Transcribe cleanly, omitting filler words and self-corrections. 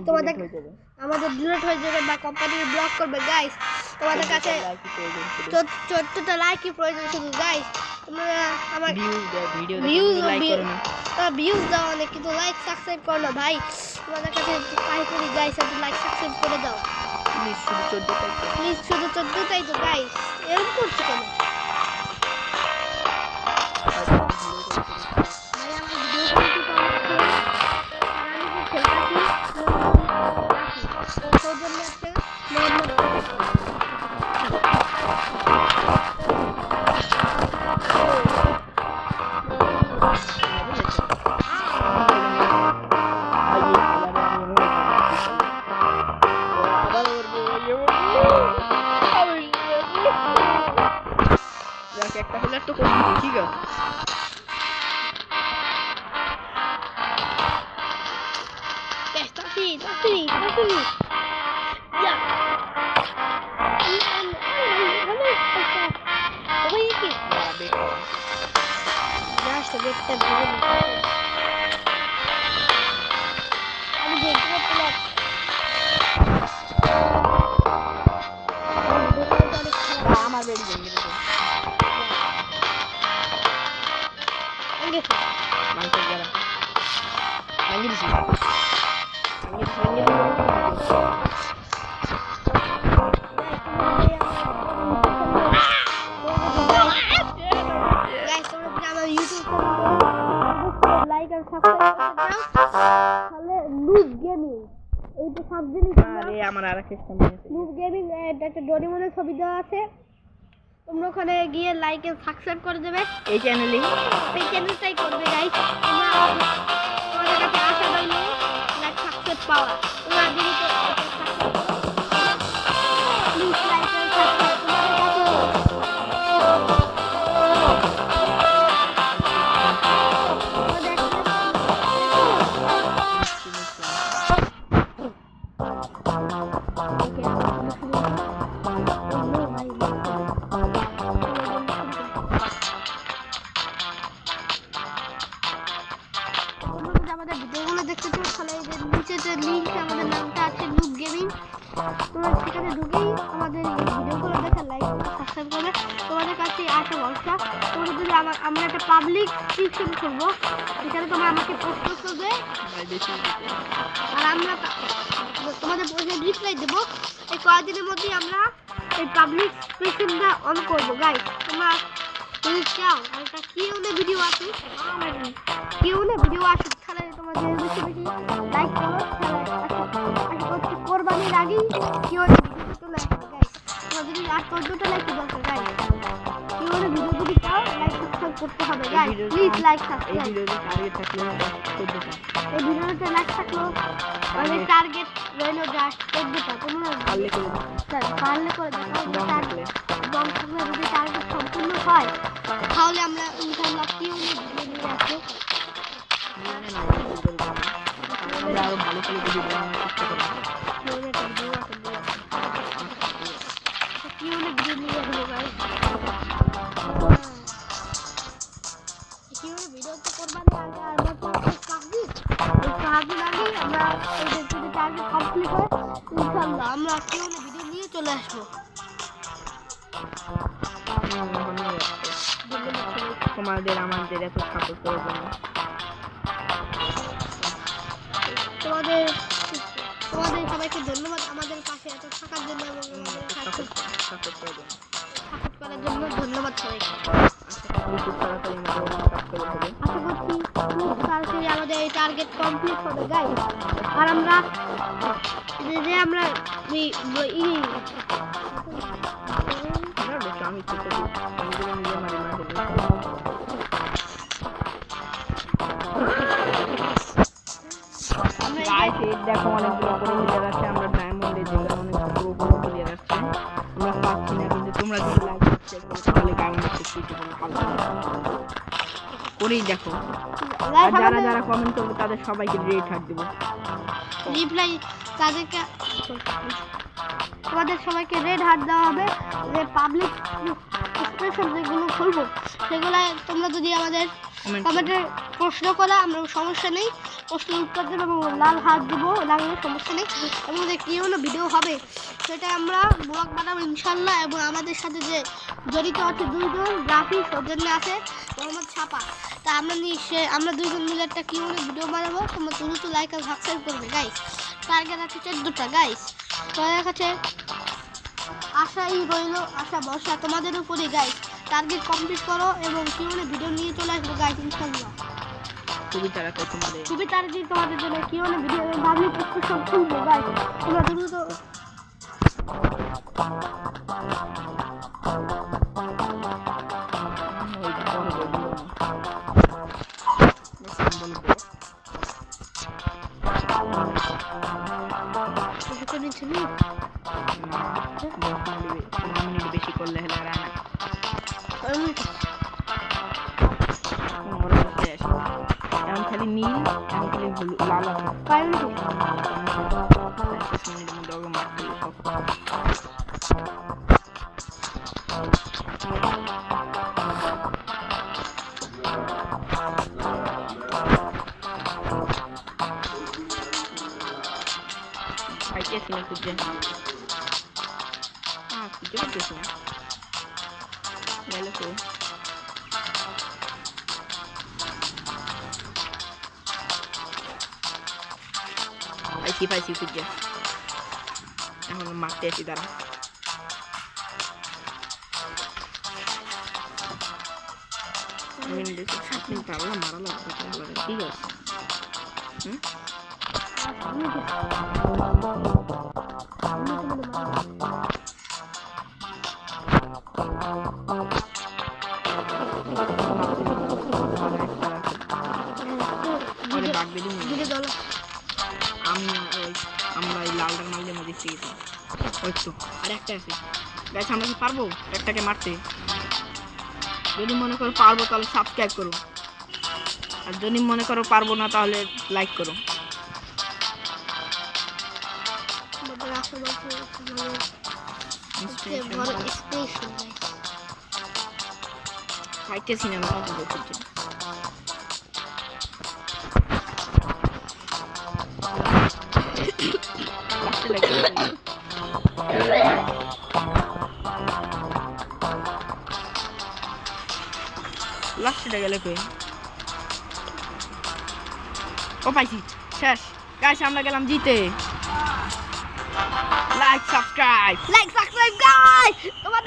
তোমাদের আমাদের ডিলিট হয়ে যাবে বা কোম্পানি ব্লক করবে গাইস। তোমাদের কাছে 14টা লাইকই প্রয়োজন শুধু গাইস। তোমরা আমার ভিউজ দাও অনেক, কিন্তু লাইক সাবস্ক্রাইব করো না ভাই। তোমাদের কাছে ট্রাই করি গাইস, একটু লাইক সাবস্ক্রাইব করে দাও প্লিজ। শুধু 14টাই তো গাইস, এরকম করছো কেন ভাই? আমার ভিডিও কোয়ালিটি তো একটা হলে তো করবি, ঠিক আছে? আমার বেড়ি ভেঙে দিতে মানুষের যারা ভেঙে দিছি আমার আর একটা ডোরেমনের ছবি দেওয়া আছে, তোমরা ওখানে গিয়ে লাইক এন্ড সাবস্ক্রাইব করে দেবে। এই চ্যানেলটাই করবে গাইস। তোমরা তোমাদের কাছে আশা রইল লাইক সাবস্ক্রাইব পাওয়া। তোমরা যদি প্লিজ লাইক এন্ড সাবস্ক্রাইব তোমাদের কাছে আমাদের ভিডিওগুলো দেখতে চাও তাহলে এই যে নিচে যে লিংক আমাদের নামটা আছে নুব গেমিং, তোমরা সেখানে ঢুকেই আমাদের ভিডিওগুলো দেখে লাইক সাবস্ক্রাইব করবে। তোমাদের কাছে আসে ভরসা। তোমরা যদি আমরা একটা পাবলিক সেকশন করবো, সেখানে তোমরা আমাকে পোস্ট করবে আর আমরা তোমাদের রিপ্লাই দেবো। এই কয়েকদিনের মধ্যেই আমরা এই পাবলিক সেকশনটা অন করবো গাইস। তোমরা যদি চাও একটা কিউনে ভিডিও আসুক, কিউনে ভিডিও আসুক, তাহলে তোমাদের বেশি বেশি লাইক করো। তাহলে কোরবানির আগেই কিউনে ভিডিও চলে আসবে গাইস। তোমরা যদি আর 14টা লাইক দরকার গাইস, কিউনে ভিডিও যদি চাও লাইক সাবস্ক্রাইব করতে হবে গাইস। Please like subscribe. এই ভিডিওতে টার্গেট থাকলো 14টা, এই ভিডিওতে লাইক থাকলো মানে টার্গেট রইলো জাস্ট 14টা। তোমরা পারলে করে দাও, পারলে করে দাও। দম থাকলে যদি টার্গেট সম্পূর্ণ হয় তাহলে আমরা ইনশাআল্লাহ কিউনে ভিডিও নিয়ে আসবো। আমরা আরো ভালো করে ভিডিও বানানোর চেষ্টা করব। কিউনে ভিডিও নিয়ে আসবো গাইস। কিউনে ভিডিও তো করবানি আগে আর বলতে কাজই আগে আমরা এই যে যদি টার্গেট কমপ্লিট হয় ইনশাআল্লাহ আমরা কিউনে ভিডিও নিয়ে চলে আসবো। তোমাদের আমাদের এত সাপোর্ট করার জন্য তোমাদের সবাইকে ধন্যবাদ আমাদের পাশে এত থাকার জন্য এবং আমাদের সাপোর্ট করার জন্য ধন্যবাদ সবাইকে। আশা করছি খুব তাড়াতাড়ি আমাদের এই টার্গেট কমপ্লিট হবে গাইস। আর আমরা যে আমরা দেখো অনেকগুলো বড় প্লেয়ার আছে, আমরা ডায়মন্ডে যেগুলো অনেক বড় প্লেয়ার আছে আমরা পাচ্ছি না, কিন্তু তোমরা যদি লাইক সাবস্ক্রাইব করো তাহলে ডায়মন্ডে শিখতে করেই দেখো। আর যারা যারা কমেন্ট করবে তাদের সবাইকে রেড হার্ট দেবো রিপ্লাই, তাদেরকে তোমাদের সবাইকে রেড হার্ট দেওয়া হবে। যে পাবলিক এক্সপ্রেশন যেগুলো খুলবো সেগুলো তোমরা যদি আমাদের কমেন্টে প্রশ্ন করা আমরা সমস্যা নেই, প্রশ্নের উত্তর দেবো এবং লাল হাত দেবো, লাগলে সমস্যা নেই। এবং যে কী হলো ভিডিও হবে সেটা আমরা ব্লগ বানাবো ইনশাল্লাহ। এবং আমাদের সাথে যে জড়িত আছে দুইজন, রাফি সৌজন্য আছে, মোহাম্মদ ছাপা, তা আমরা দুইজন মিলে একটা কী হলো ভিডিও বানাবো। তোমরা দ্রুত লাইক আর সাবস্ক্রাইব করবে গাইস। টার্গেট আছে 14টা গাইস। তোমাদের কাছে আশাই রইল, আশা ভরসা তোমাদের উপরেই গাইস। টার্গেট কমপ্লিট করো এবং কী হলো ভিডিও নিয়ে চলে আসবো গাইস ইনশাল্লাহ। খুবই তাড়াতাড়ি খুবই তাড়াতাড়ি তোমাদের জন্য কী হলো ভিডিও পাবলিক সব খুলবো গাইস। তোমরা দ্রুত বেশি করলে হলে রায় না এখন খালি নীল, এখন খালি লাল আছে। 5 মিনিটের মধ্যে ওকে মারতে হবে সব। খাইতেছি না খুঁজে, খুঁজে করতেছি না গেল তো। পাইছি খুঁজে, এখন মারতে আসি তারা। পারলাম মারা লাগবে, ঠিক আছে। আমরা এই লাল রঙ মালদের মধ্যে দেখতে গেছি, ওই তো আর একটা আছে গাইস। আমরা কি পারবো একটাকে মারতে? যদি মনে করো পারবো তাহলে সাবস্ক্রাইব করো, আর যদি মনে করো পারবো না তাহলে লাইক করো। খাইতেছি না লাস্টটা গেলে কই? ও পাইছি, শেষ গাইস, আমরা গেলাম জিতে। Like subscribe guys. তোমাদের